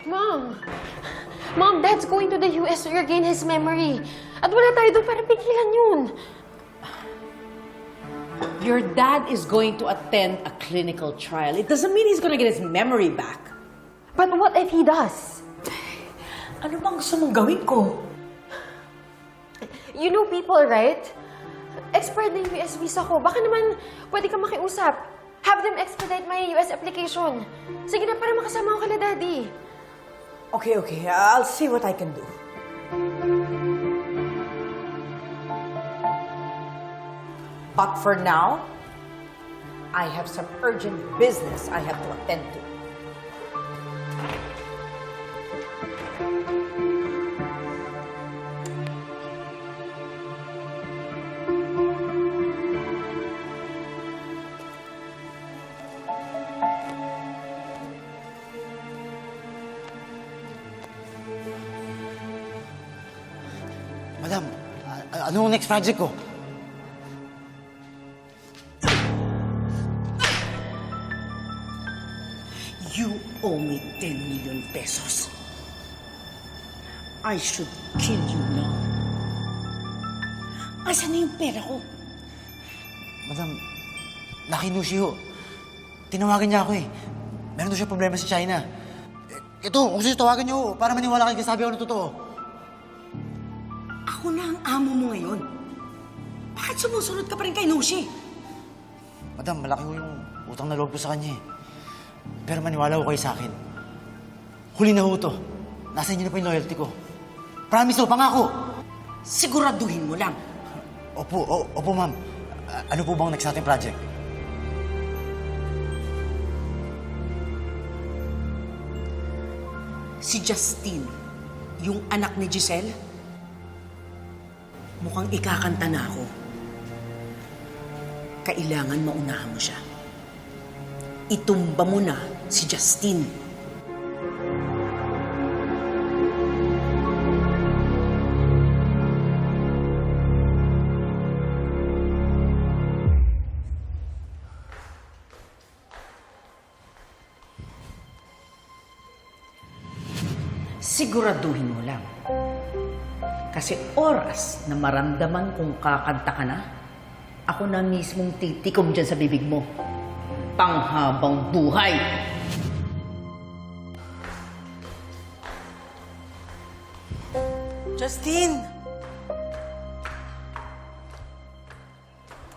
Mom! Mom, Dad's going to the US to regain his memory. At wala tayo doon para pigilan yun. Your dad is going to attend a clinical trial. It doesn't mean he's gonna get his memory back. But what if he does? Ano bang gusto mong gawin ko? You know people, right? Expired na yung US visa ko. Baka naman pwede ka makiusap. Have them expedite my US application. Sige na, para makasama ko kala Daddy. Okay. I'll see what I can do. But for now, I have some urgent business I have to attend to. Madam, anong next project ko? You owe me 10 million pesos. I should kill you now. Asan na yung pera ko? Madam, nakinusi ho. Tinawagan niya ako eh. Meron daw siya problema sa China. Ito, kung gusto niyo tawagan niyo ho, para maniwala kayo sabi ako ng totoo. Ako na ang amo mo ngayon. Bakit sumusunod ka pa rin kay Nushi? Madam, malaki ho yung utang na loob ko sa kanya eh. Pero maniwala ho kayo sa akin. Huli na ho to. Nasa inyo na po yung loyalty ko. Promise ho, pangako! Siguraduhin mo lang. Opo ma'am. Ano po bang next nating project? Si Justine, yung anak ni Giselle, mukhang ikakanta na ako. Kailangan maunahan mo siya. Itumba mo na si Justine. Siguraduhin mo lang. Kasi oras na maramdaman kung kakanta ka na, ako na mismong titikom dyan sa bibig mo. Panghabang buhay! Justine!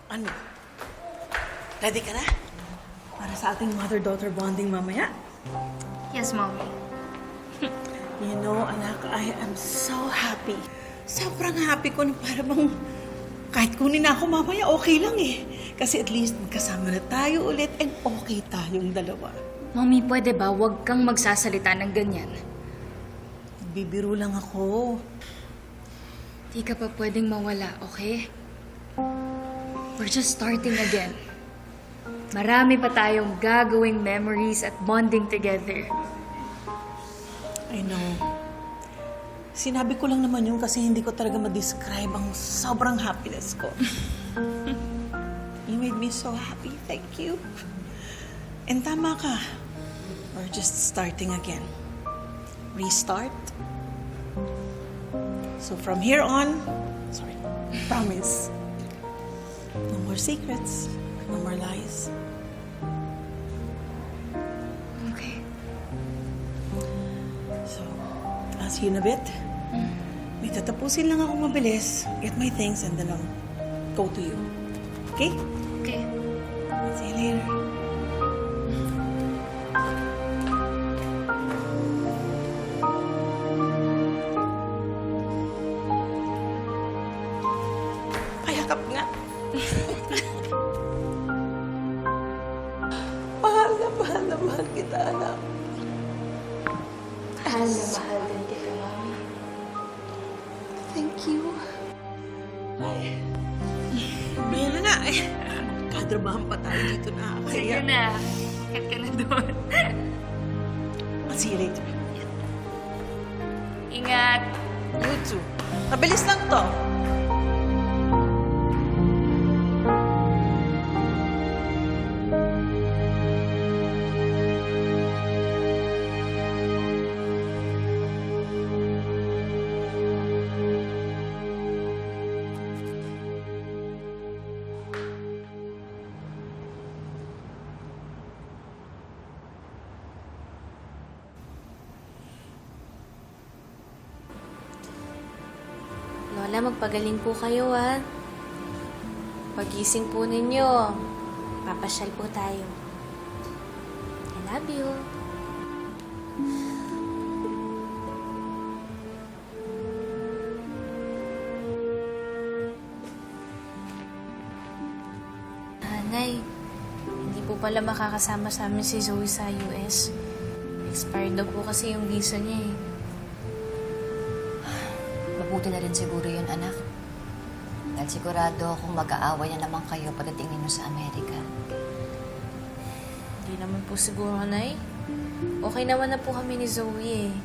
Ano? Ready ka na? Para sa ating mother-daughter bonding mamaya? Yes, Mommy. You know, anak, I am so happy. Sobrang happy ko na para bang kahit kunin na ako mamaya, okay lang eh. Kasi at least magkasama na tayo ulit and okay tayong dalawa. Mommy, pwede ba wag kang magsasalita ng ganyan? Bibiro lang ako. Di ka pa pwedeng mawala, okay? We're just starting again. Marami pa tayong gagawing memories at bonding together. I know. Sinabi ko lang naman yun kasi hindi ko talaga ma-describe ang sobrang happiness ko. You made me so happy. Thank you. And tama ka. We're just starting again. Restart. So from here on, promise. No more secrets. No more lies. Okay. So, I'll see you in a bit. May tatapusin lang ako mabilis. Get my things and then I'll go to you. Okay? Okay. See you later. Payakap nga. mahal na mahal kita, anak. Mahal na mahal din kita, Mommy. Thank you. Ay. Yan na nga. Kadrabahan pa tayo dito na. Sige na. Kat ka na doon. I'll see you later. Ingat. You too. Mabilis lang to. Sana magpagaling po kayo, ha? Pagising po ninyo, papasyal po tayo. I love you. Nay, hindi po pala makakasama sa amin si Zoe sa US. Expired daw po kasi yung visa niya eh. Mabuti na rin siguro yun, anak. Dahil sigurado kung mag-aaway na naman kayo pagdating ninyo sa Amerika. Hindi naman po siguro, Nay. Okay naman na po kami ni Zoe eh.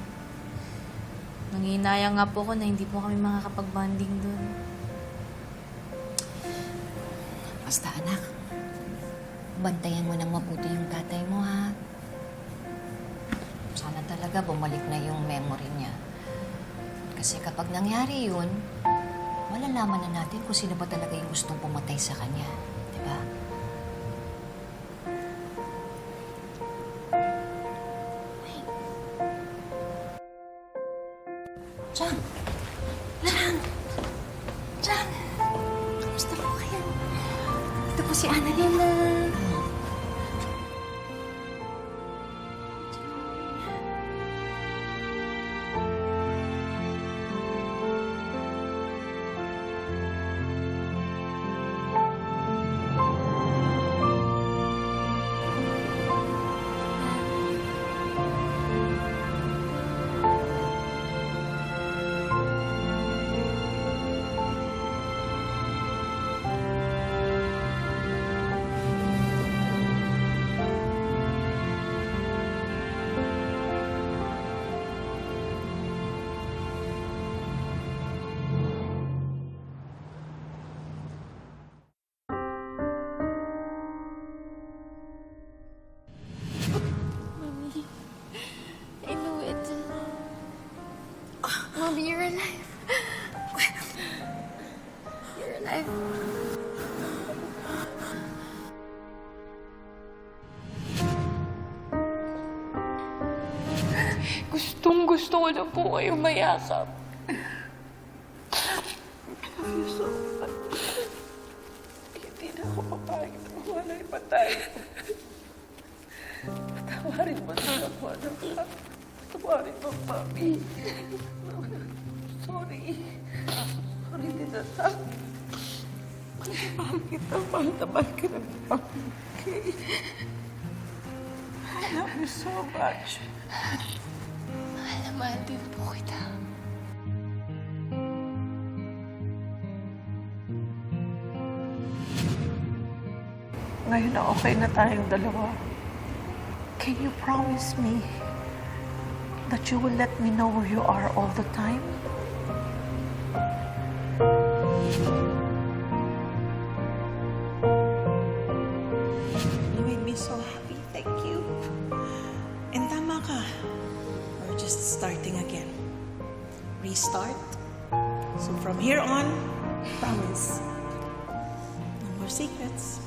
Nanginayang nga po ako na hindi po kami makakapag-bonding doon. Basta, anak, bantayan mo ng mabuti yung tatay mo, ha? Sana talaga bumalik na yung memory niya. Kasi kapag nangyari yun, malalaman na natin kung sino ba talaga yung gustong pumatay sa kanya. Di ba? Chang! Chang! Chang! Kamusta po kayo? Ito po si Annalyn na... I knew it. Mommy, you're alive. You're alive. Gustong-gusto ko na po kayo mayakap. Hindi na ako papayag na mawalay pa tayo. Patawarin mo na ako, anak. Patawarin mo, Mami. Sorry. Sorry, Dinata. Mahal kita, mahal na mahal ka na, Mami. Okay? I love you so much. Mahal na mahal din po kita. Ngayon na okay na tayong dalawa. Can you promise me that you will let me know where you are all the time? You made me so happy. Thank you. And tama ka. We're just starting again. Restart. So from here on, promise. No more secrets.